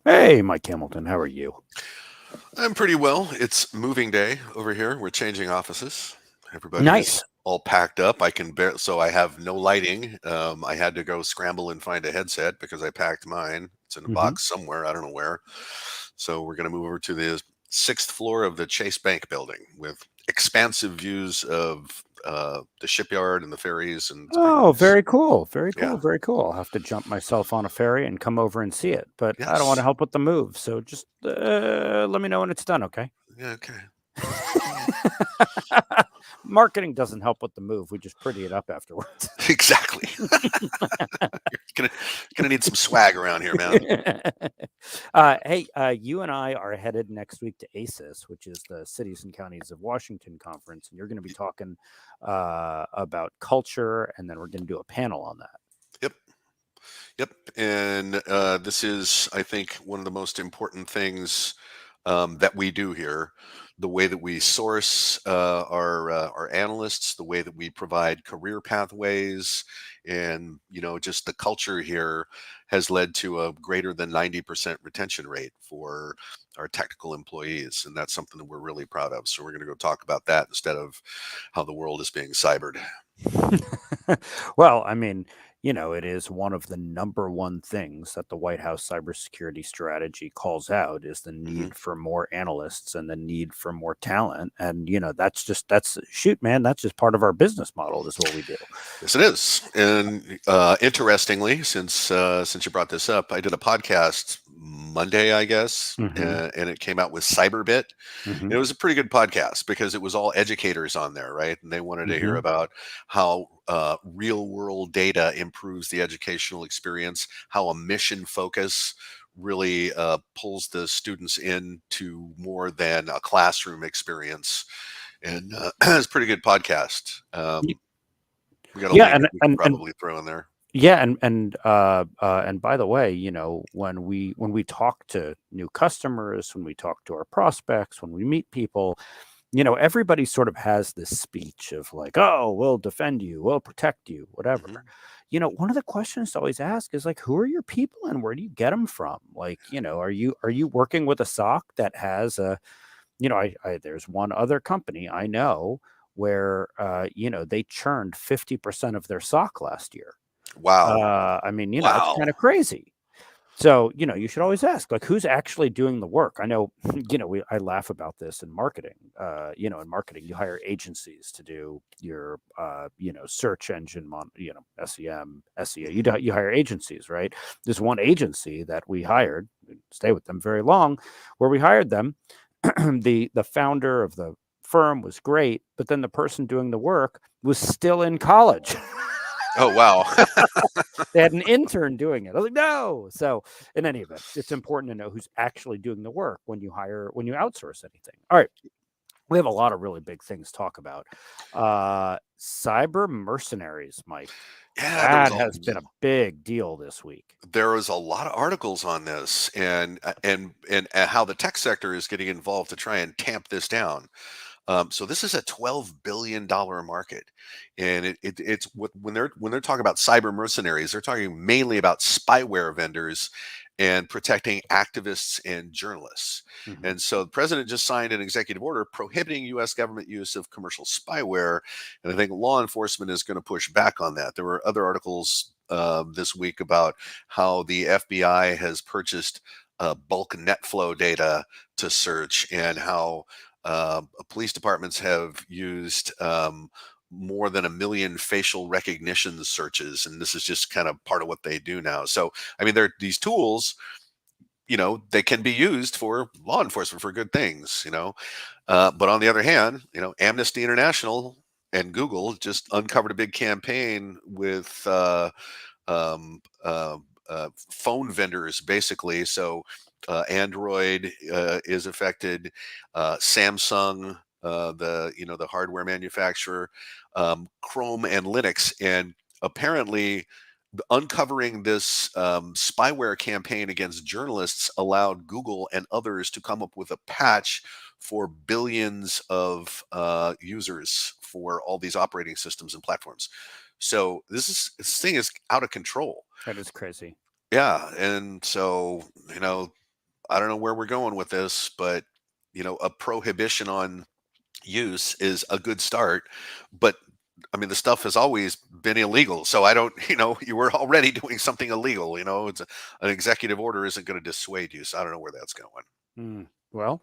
Hey, Mike Hamilton, how are you? I'm pretty well. It's moving day over here. We're changing offices. Everybody is Nice. all packed up. So I have no lighting. I had to go scramble and find a headset because I packed mine. It's in a hmm box somewhere. I don't know where. So we're going to move over to the sixth floor of the Chase Bank building with expansive views of the shipyard and the ferries, and it's pretty Oh, nice. very cool. Very Yeah. cool. Very cool. I'll have to jump myself on a ferry and come over and see it, but I don't want to Yes. help with the move. So just let me know when it's done, okay? Yeah. Okay. Marketing doesn't help with the move. We just pretty it up afterwards. Exactly. Gonna gonna need some swag around here, man. Hey, you and I are headed next week to ACES, which is the Cities and Counties of Washington conference, and you're going to be talking about culture, and then we're going to do a panel on that. Yep. Yep. And this is, I think, one of the most important things that we do here. The way that we source our analysts, the way that we provide career pathways, and just the culture here has led to a greater than 90% retention rate for our technical employees, and that's something that we're really proud of. So we're going to go talk about that instead of how the world is being cybered. Well, I mean, it is one of the number one things that the White House cybersecurity strategy calls out is the Hmm. need for more analysts and the need for more talent. And, that's shoot, man, that's just part of our business model. This is what we do. Yes, it is. And interestingly, since you brought this up, I did a podcast Monday, I guess, hmm and it came out with Cyberbit. hmm And it was a pretty good podcast because it was all educators on there, right? And they wanted to hear hmm about how real world data improves the educational experience, how a mission focus really pulls the students into more than a classroom experience. And it's a pretty good podcast. We got a Yeah, link that we could and probably throw in there. yeah, and by the way, when we talk to new customers, when we talk to our prospects, when we meet people, everybody sort of has this speech of like, "Oh, we'll defend you, we'll protect you, whatever." Hmm. One of the questions to always ask is like, "Who are your people and where do you get them from?" Like, are you working with a SOC that has I there's one other company I know where they churned 50% of their SOC last year. Wow. I mean, that's Wow. kind of crazy. So, you should always ask, like, who's actually doing the work? I know, I laugh about this in marketing. In marketing, you hire agencies to do your, search engine, SEM, SEO. Hmm. You hire agencies, right? There's one agency that we hired, we didn't stay with them very long, where we hired them. The founder of the firm was great, but then the person doing the work was still in college. Oh, wow. They had an intern doing it. I was like, no. So, in any event, it's important to know who's actually doing the work when you outsource anything. All right. We have a lot of really big things to talk about. Cyber mercenaries, Mike. Yeah, That has been a big deal this week. there was a lot of articles on this, and how the tech sector is getting involved to try and tamp this down. So this is a $12 billion market, and when they're talking about cyber mercenaries, they're talking mainly about spyware vendors and protecting activists and journalists. hmm And so the president just signed an executive order prohibiting U.S. government use of commercial spyware, and I think law enforcement is going to push back on that. There were other articles this week about how the FBI has purchased bulk net flow data to search, and how police departments have used more than 1 million facial recognition searches, and this is just kind of part of what they do now. So, I mean, they're these tools. They can be used for law enforcement for good things. But on the other hand, Amnesty International and Google just uncovered a big campaign with phone vendors, basically. So Android is affected, Samsung, the hardware manufacturer, Chrome and Linux, and apparently uncovering this spyware campaign against journalists allowed Google and others to come up with a patch for billions of users for all these operating systems and platforms. So this thing is out of control. That is crazy. Yeah, and so I don't know where we're going with this, but a prohibition on use is a good start. But I mean, the stuff has always been illegal. So I don't, you were already doing something illegal. An executive order isn't going to dissuade you. So I don't know where that's going. Well,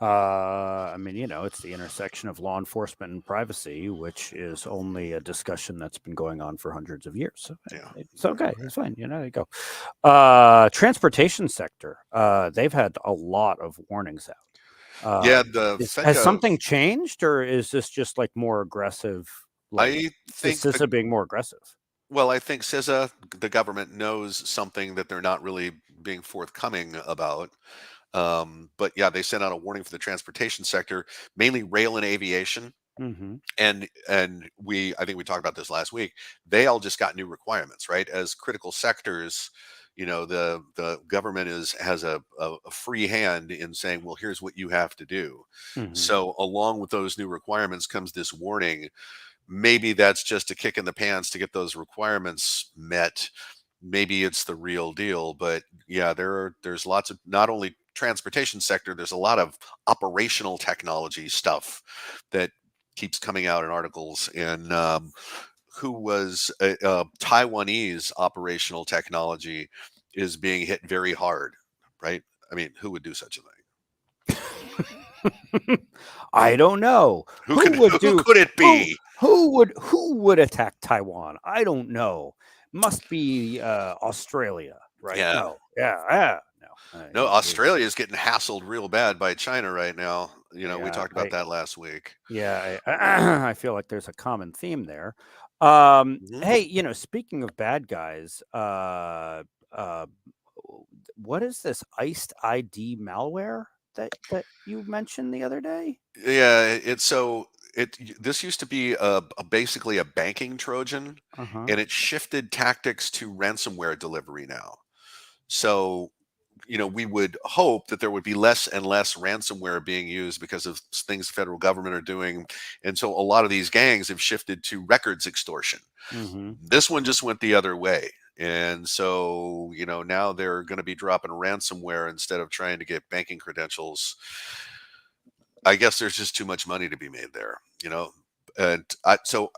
I mean, it's the intersection of law enforcement and privacy, which is only a discussion that's been going on for hundreds of years. So Yeah. it's okay. It's fine. There you go. Transportation sector. They've had a lot of warnings out. Yeah. The Has FEDCA, something changed, or is this just like more aggressive? Like, I is think the CISA being more aggressive? Well, I think CISA, the government knows something that they're not really being forthcoming about. But yeah, they sent out a warning for the transportation sector, mainly rail and aviation. Mm-hmm. And I think we talked about this last week. They all just got new requirements, right? As critical sectors, the government has a free hand in saying, well, here's what you have to do. Mm-hmm. So along with those new requirements comes this warning. Maybe that's just a kick in the pants to get those requirements met. Maybe it's the real deal, but yeah, there's lots of, not only transportation sector, there's a lot of operational technology stuff that keeps coming out in articles. And who was Taiwanese operational technology is being hit very hard, right? I mean, who would do such a thing? I don't know. Who would Who do could it who be? who would attack Taiwan? I don't know. Must be Australia, right? Yeah. No. Yeah. No. No, Australia is getting hassled real bad by China right now. We Yeah. talked about that last week. I feel like there's a common theme there. Mhm. Hey, speaking of bad guys, uh, what is this iced ID malware that you mentioned the other day? Yeah, it's so this used to be basically a banking Trojan, Uh-huh. and it shifted tactics to ransomware delivery now. So, we would hope that there would be less and less ransomware being used because of things the federal government are doing. And so a lot of these gangs have shifted to records extortion. Mm-hmm. This one just went the other way. And so, now they're going to be dropping ransomware instead of trying to get banking credentials. I guess there's just too much money to be made there, And so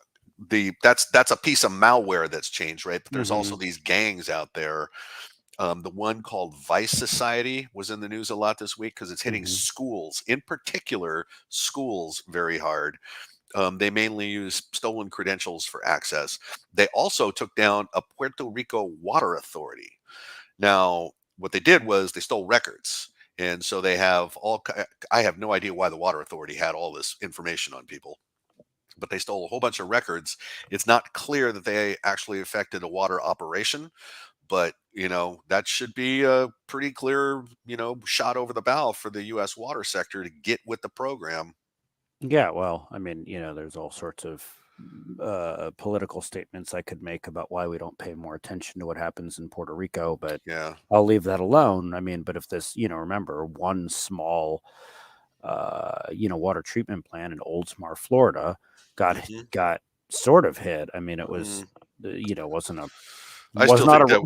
that's a piece of malware that's changed, right? But there's Mm-hmm. also these gangs out there. The one called Vice Society was in the news a lot this week because it's hitting Mm-hmm. schools, in particular schools, very hard. They mainly use stolen credentials for access. They also took down a Puerto Rico water authority. Now, what they did was they stole records. And so they have I have no idea why the water authority had all this information on people, but they stole a whole bunch of records. It's not clear that they actually affected a water operation, but that should be a pretty clear, shot over the bow for the U.S. water sector to get with the program. Yeah, well, I mean, there's all sorts of political statements I could make about why we don't pay more attention to what happens in Puerto Rico, but Yeah. I'll leave that alone. I mean, but if this, remember one small, water treatment plant in Oldsmar, Florida, Hmm. got sort of hit. I mean, it Hmm. was, wasn't a I was still not think a that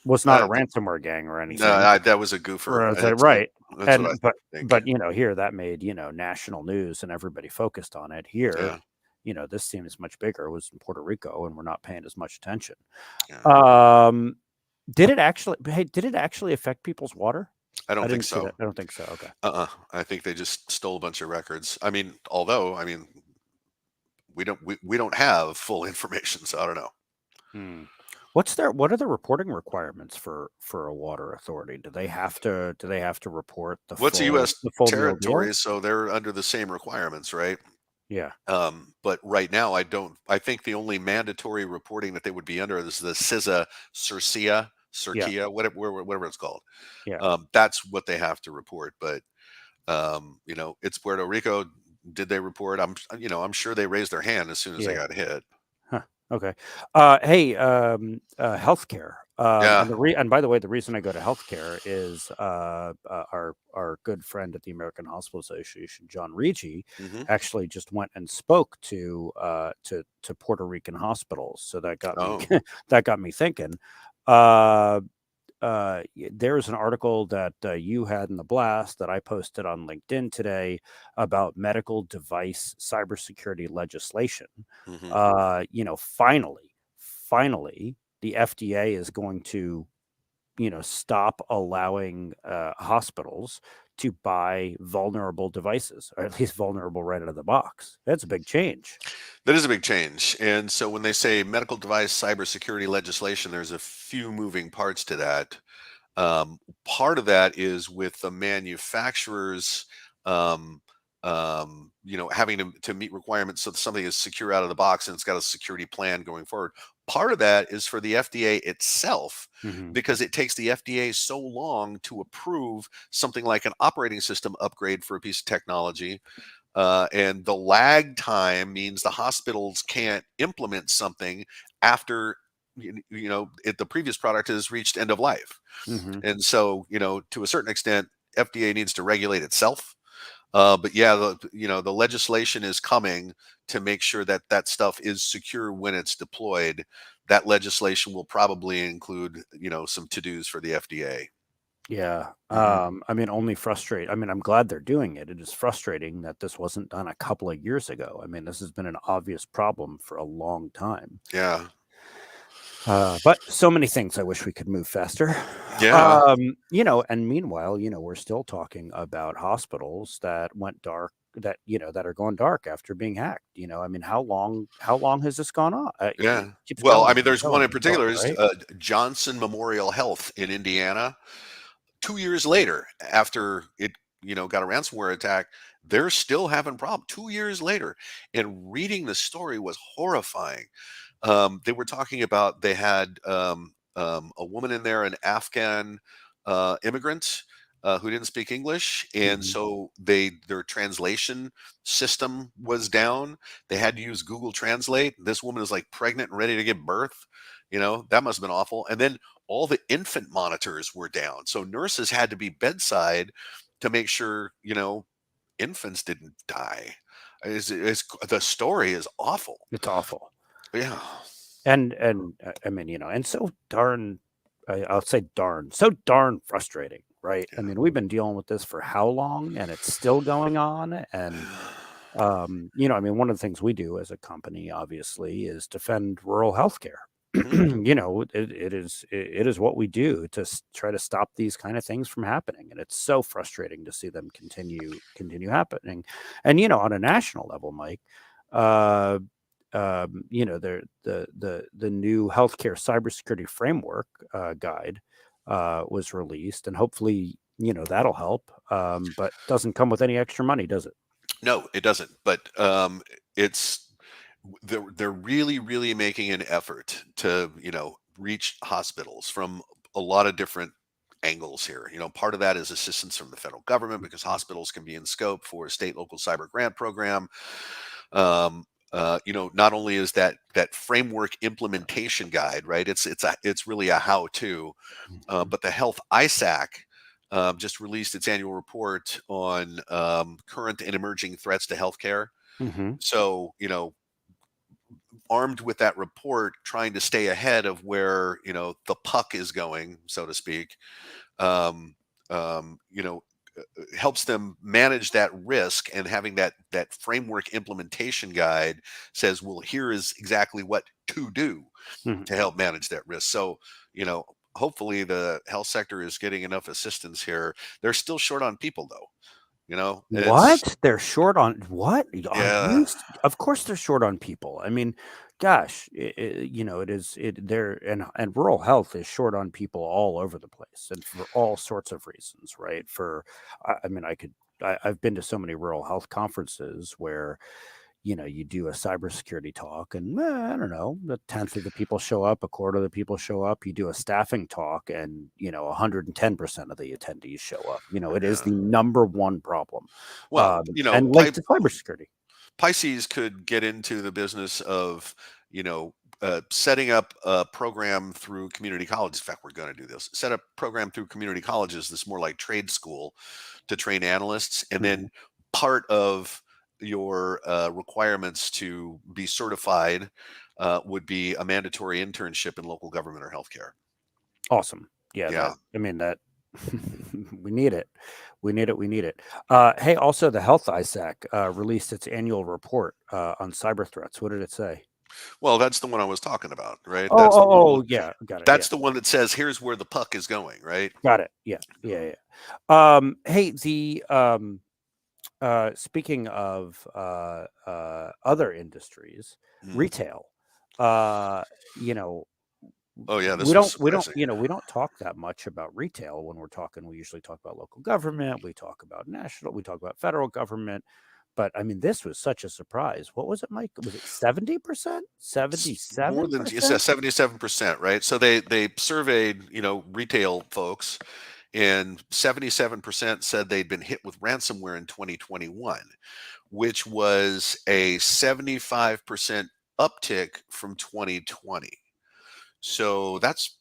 was not a uh, ransomware gang or no, anything. that was a goofer. Right, That's right. that's what I And think. here that made, national news and everybody focused on it. Here, Yeah. this seems much bigger. It was in Puerto Rico and we're not paying as much attention. Yeah. Um did it actually affect people's water? I I don't think didn't see so. that. I don't think so. Okay. I think they just stole a bunch of records. I mean, although we don't have full information, so I don't know. Hmm. What are the reporting requirements for a water authority? Do they have to report the What's a full U.S. the full meal deal? territory, so they're under the same requirements, right? Yeah. But right now, I don't. I think the only mandatory reporting that they would be under is the CISA, Yeah. CIRCIA, whatever it's called. Yeah. That's what they have to report. But it's Puerto Rico. Did they report? I'm sure they raised their hand as soon as they Yeah. got hit. Huh. Okay. Hey, healthcare. Yeah. And by the way, the reason I go to healthcare is our good friend at the American Hospital Association, John Ricci, Hmm. actually just went and spoke to Puerto Rican hospitals. So that got me Oh. that got me thinking. Uh, there's an article that you had in the blast that I posted on LinkedIn today about medical device cybersecurity legislation. Hmm. Finally, the FDA is going to, stop allowing hospitals to buy vulnerable devices, or at least vulnerable right out of the box. That's a big change. That is a big change. And so when they say medical device cybersecurity legislation, there's a few moving parts to that. Part of that is with the manufacturers, um, having to meet requirements so that something is secure out of the box and it's got a security plan going forward. Part of that is for the FDA itself, Hmm. because it takes the FDA so long to approve something like an operating system upgrade for a piece of technology. And the lag time means the hospitals can't implement something after the previous product has reached end of life. Hmm. And so, to a certain extent, FDA needs to regulate itself. But yeah, the legislation is coming to make sure that that stuff is secure when it's deployed. That legislation will probably include, some to-dos for the FDA. Yeah. Hmm. I mean, only frustrate. I mean, I'm glad they're doing it. It is frustrating that this wasn't done a couple of years ago. I mean, this has been an obvious problem for a long time. Yeah. But so many things I wish we could move faster. Yeah. And meanwhile, we're still talking about hospitals that went dark, that are going dark after being hacked. I mean, how long has this gone on? It Yeah. keeps Well, I going mean, and there's one going in and going, particular is right? Johnson Memorial Health in Indiana. 2 years later, after it, got a ransomware attack, they're still having problems 2 years later. And reading the story was horrifying. They were talking about they had a woman in there, an Afghan immigrant who didn't speak English, and Hmm. so their translation system was down. They had to use Google Translate. This woman is like pregnant and ready to give birth. That must have been awful. And then all the infant monitors were down, so nurses had to be bedside to make sure infants didn't die. The story is awful. It's awful. Yeah. And I mean, and so darn, I'll say darn, so darn frustrating, right? I mean, we've been dealing with this for how long, and it's still going on. And I mean, one of the things we do as a company, obviously, is defend rural healthcare. Mhm. It is what we do to try to stop these kind of things from happening, and it's so frustrating to see them continue happening. And on a national level, Mike, uh, the new healthcare cybersecurity framework guide was released, and hopefully, that'll help. But doesn't come with any extra money, does it? No, it doesn't. But it's they're really, really making an effort to reach hospitals from a lot of different angles here. Part of that is assistance from the federal government because hospitals can be in scope for a state local cyber grant program. Not only is that framework implementation guide, right? It's really a how to. Mhm. But the Health ISAC just released its annual report on current and emerging threats to healthcare. Mhm. So, armed with that report, trying to stay ahead of where the puck is going, so to speak, um, um, you know, helps them manage that risk. And having that framework implementation guide says, well, here is exactly what to do Mhm. to help manage that risk. So, you know, hopefully the health sector is getting enough assistance here. They're still short on people though. It's What? They're short on what? Are you? yeah, Of course, they're short on people. I mean, gosh, it is. They're and rural health is short on people all over the place, and for all sorts of reasons, right? I mean, I've been to so many rural health conferences where you do a cybersecurity talk, and I don't know, a tenth of the people show up, a quarter of the people show up. You do a staffing talk, and 110% of the attendees show up. It is yeah. the number one problem, Well, and linked to cybersecurity. Pisces could get into the business of, setting up a program through community colleges. In fact, we're going to do this. Set up program through community colleges that's more like trade school to train analysts, and Mhm. then part of your requirements to be certified would be a mandatory internship in local government or healthcare. Awesome. Yeah, Yeah. I mean, that we need it. We need it. We need it. Hey, also, the Health ISAC released its annual report on cyber threats. What did it say? Well, that's the one I was talking about, right? Oh, oh, oh, yeah, got it. Yeah, That's the one that says, "Here's where the puck is going," right? got it. Yeah, yeah, yeah. Hey, speaking of other industries, Mhm. retail. Uh, you know, Oh, yeah, we this was don't we don't surprising. you know we don't talk that much about retail when we're talking. We usually talk about local government, we talk about national, we talk about federal government. But I mean, this was such a surprise. What was it, Mike? Was it 70%, More than, it says, 77%? 77%, right? So they surveyed, retail folks, and 77% said they'd been hit with ransomware in 2021, which was a 75% uptick from 2020. So that's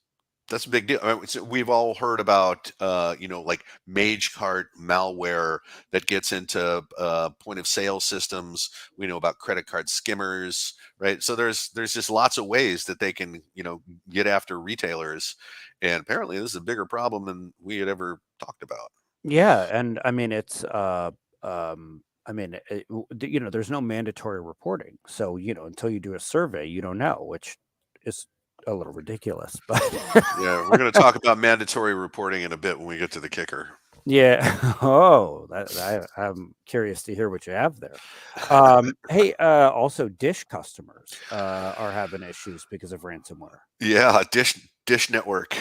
a big deal. We've all heard about, like Mage Cart malware that gets into point of sale systems. We know about credit card skimmers, right? So there's just lots of ways that they can, get after retailers, and apparently this is a bigger problem than we had ever talked about. Yeah, and I mean I mean, there's no mandatory reporting. So, until you do a survey, you don't know, which is a little ridiculous, but Yeah, we're going to talk about mandatory reporting in a bit when we get to the kicker. yeah. Oh, I'm curious to hear what you have there. Hey, also Dish customers are having issues because of ransomware. Yeah, Dish Network.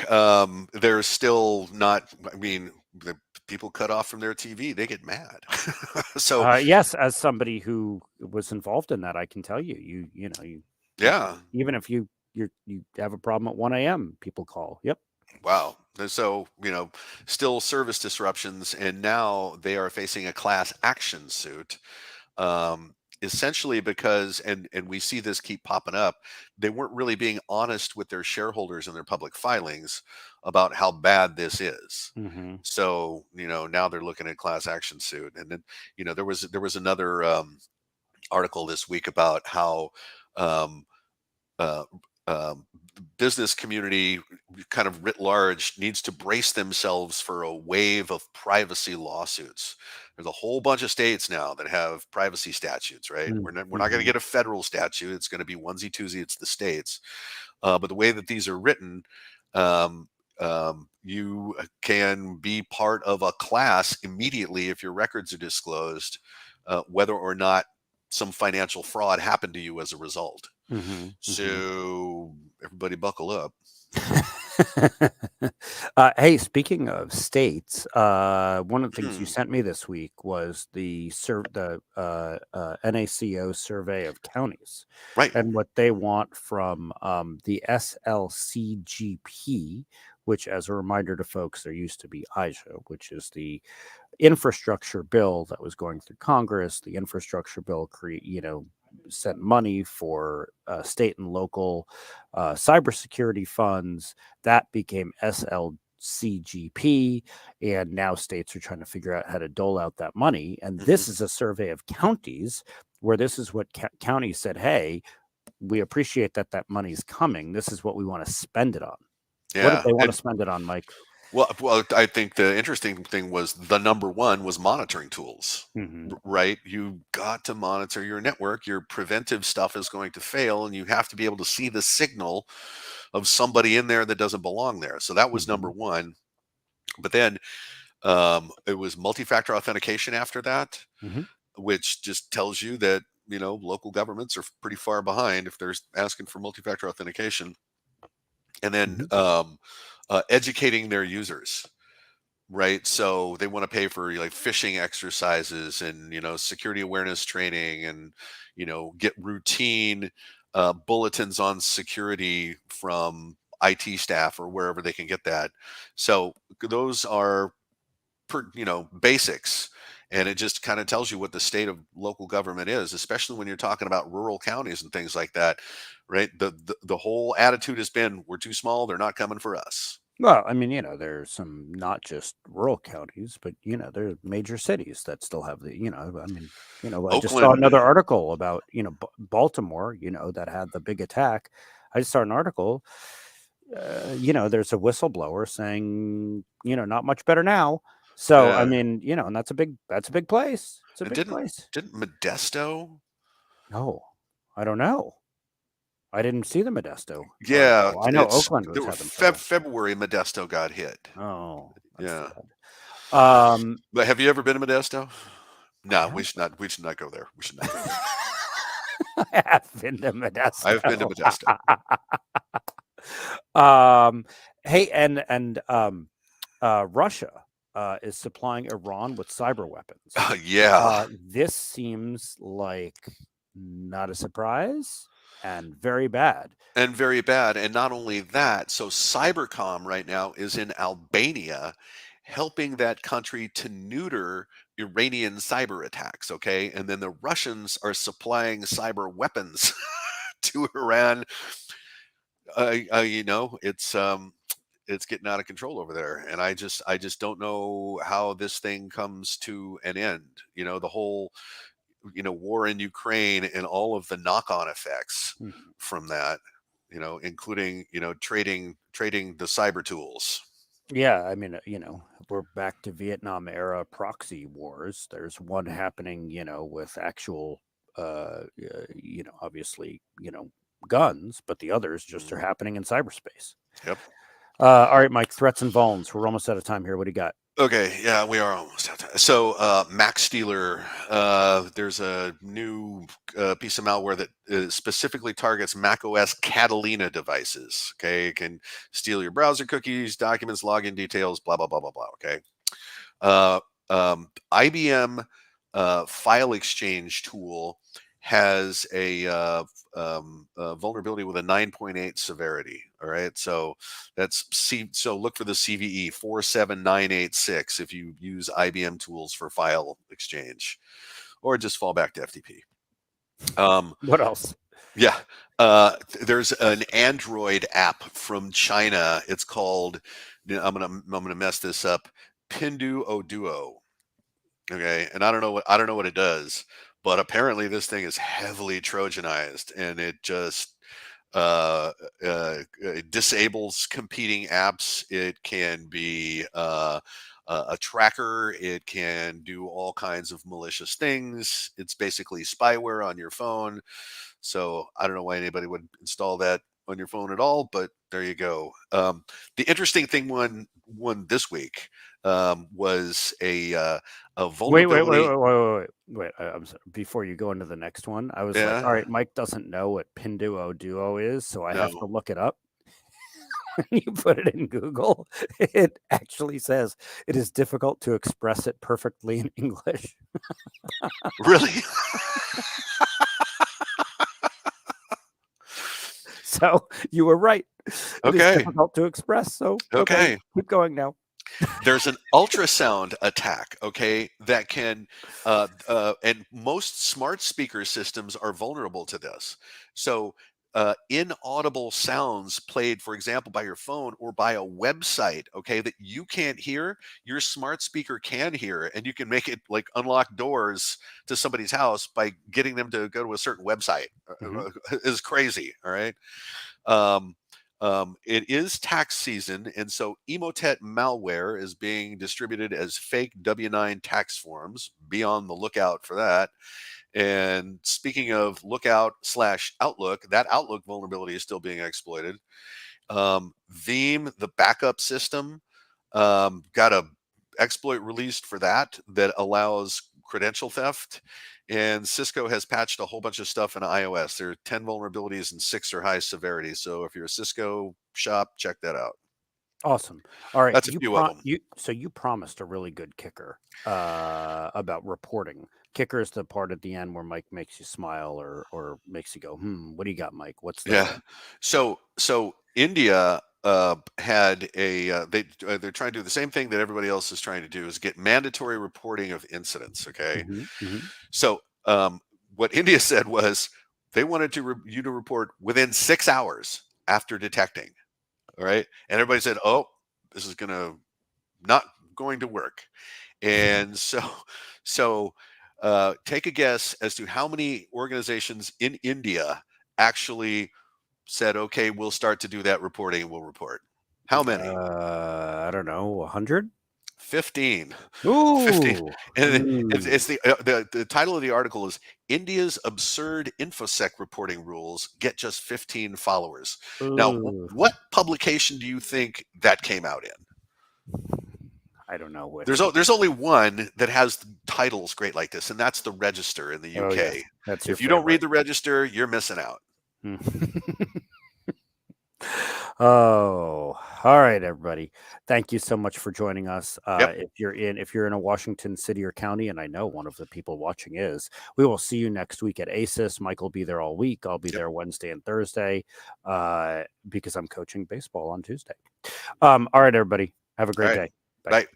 There's still not. I mean, the people cut off from their TV, they get mad. So Yes, as somebody who was involved in that, I can tell you, yeah, even if you have a problem at 1 a.m., people call. Yep. wow. And so still service disruptions, and now they are facing a class action suit. Essentially because, and we see this keep popping up, they weren't really being honest with their shareholders in their public filings about how bad this is. Hmm. So now they're looking at class action suit. And then there was another article this week about how um, uh, um, business community kind of writ large needs to brace themselves for a wave of privacy lawsuits. There's a whole bunch of states now that have privacy statutes, right? We're not going to Hmm. get a federal statute. It's going to be onesie twosie. It's the states. But the way that these are written, um, you can be part of a class immediately if your records are disclosed, whether or not some financial fraud happened to you as a result. Hmm. Hmm. So everybody buckle up. Hey, speaking of states, one of the things you Hmm. sent me this week was the NACO survey of counties Right. and what they want from the SLCGP, which, as a reminder to folks, there used to be IJA, which is the infrastructure bill that was going through Congress. The infrastructure bill sent money for state and local cybersecurity funds. That became SLCGP, and now states are trying to figure out how to dole out that money. And Hmm. this is a survey of counties where this is what counties said: "Hey, we appreciate that money's coming. This is what we want to spend it on." What did Yeah. they want to And spend it on, Mike? well, I think the interesting thing was the number one was monitoring tools. Hmm. Right? You got to monitor your network. Your preventive stuff is going to fail, and you have to be able to see the signal of somebody in there that doesn't belong there. So that was number Hmm. one. But then it was multi-factor authentication after that, Hmm. which just tells you that local governments are pretty far behind if they're asking for multi-factor authentication. And then Hmm. educating their users, right? So they want to pay for like phishing exercises and security awareness training, and get routine bulletins on security from IT staff or wherever they can get that. So those are basics, and it just kind of tells you what the state of local government is, especially when you're talking about rural counties and things like that, right? The whole attitude has been, we're too small, they're not coming for us. Well, I mean, there's some not just rural counties, but there are major cities that still have I mean, I just saw Oakland. another article about, Baltimore, that had the big attack. I just saw an article. there's a whistleblower saying, not much better now. So I Yeah. mean, and that's a big place. It's a And big didn't place. didn't Modesto? No, I don't know. I didn't see the Modesto Yeah, article. I know it's Oakland there was were having trouble. February Modesto got hit. Oh, that's too Yeah. bad. Um, But have you ever been to Modesto? I No, have. we should not go there. We should not go there. I have been to I've been to Modesto. Modesto. um, hey, and Russia is supplying Iran with cyber weapons. Yeah. This seems like not a surprise and very bad. And very bad. And not only that, so Cybercom right now is in Albania helping that country to neuter Iranian cyber attacks, okay? And then the Russians are supplying cyber weapons to Iran. It's getting out of control over there, and I just don't know how this thing comes to an end. The whole war in Ukraine and all of the knock-on effects Mhm. from that, including trading the cyber tools. Yeah, I mean, we're back to Vietnam era proxy wars. There's one happening, with actual, obviously, guns, but the others just are Mhm. happening in cyberspace. Yep. All right, Mike, threats and vulns. We're almost out of time here. What do you got? Okay, yeah, we are almost out of time. So, Mac Stealer, there's a new piece of malware that specifically targets Mac OS Catalina devices. Okay, it can steal your browser cookies, documents, login details, blah blah blah blah blah. Okay, uh, IBM file exchange tool has a vulnerability with a 9.8 severity. All right, so so look for the CVE 47986 if you use IBM tools for file exchange, or just fall back to FTP. What else? Yeah, there's an Android app from China. It's called, I'm gonna mess this up, Pinduoduo. Okay, and I don't know what it does, but apparently this thing is heavily Trojanized, and it just uh, it disables competing apps. It can be a tracker. It can do all kinds of malicious things. It's basically spyware on your phone. So I don't know why anybody would install that on your phone at all, but there you go. The interesting thing one this week was a Wait, wait, wait, vulnerability. wait, wait, wait, wait. I'm sorry. Before you go into the next one, I was like, all Yeah, right, Mike doesn't know what Pinduo is, so I have to no, look it up. When you put it in Google, it actually says it is difficult to express it perfectly in English. really. So you were right. It is Okay, difficult to express. So, okay, okay. keep going now. There's an ultrasound attack, okay, that can, and most smart speaker systems are vulnerable to this. So, inaudible sounds played, for example, by your phone or by a website, okay, that you can't hear, your smart speaker can hear, and you can make it like unlock doors to somebody's house by getting them to go to a certain website. Mhm. Is crazy, all right? Um, it is tax season, and so Emotet malware is being distributed as fake W-9 tax forms. Be on the lookout for that. And speaking of lookout slash Outlook, that Outlook vulnerability is still being exploited. Veeam, the backup system, got a exploit released for that allows credential theft. And Cisco has patched a whole bunch of stuff in iOS. There are 10 vulnerabilities and 6 are high severity. So if you're a Cisco shop, check that out. Awesome. All right, That's a few of them. you promised a really good kicker about reporting. Kicker is the part at the end where Mike makes you smile or makes you go, what do you got, Mike? What's the Yeah. thing? So India had they're trying to do the same thing that everybody else is trying to do is get mandatory reporting of incidents. Okay. Hmm. Hmm. So what India said was they wanted you to report within 6 hours after detecting. All right. And everybody said, oh, this is not going to work. And take a guess as to how many organizations in India actually said, okay, we'll start to do that reporting and we'll report. How many? I don't know, 100. 15. 15. Ooh, And ooh, it's the title of the article is India's absurd infosec reporting rules get just 15 followers. Now, ooh. what publication do you think that came out in? I don't know There's which. there's only one that has titles great like this, and that's the Register in the Oh yes, UK. that's your If you don't favorite. read the Register, you're missing out. Hmm. Oh, all right, everybody. Thank you so much for joining us. Yep. If you're in a Washington city or county, and I know one of the people watching is, we will see you next week at ASIS. Mike will be there all week. I'll be Yep. there Wednesday and Thursday, because I'm coaching baseball on Tuesday. All right, everybody. Have a All great right. day. Bye. Bye.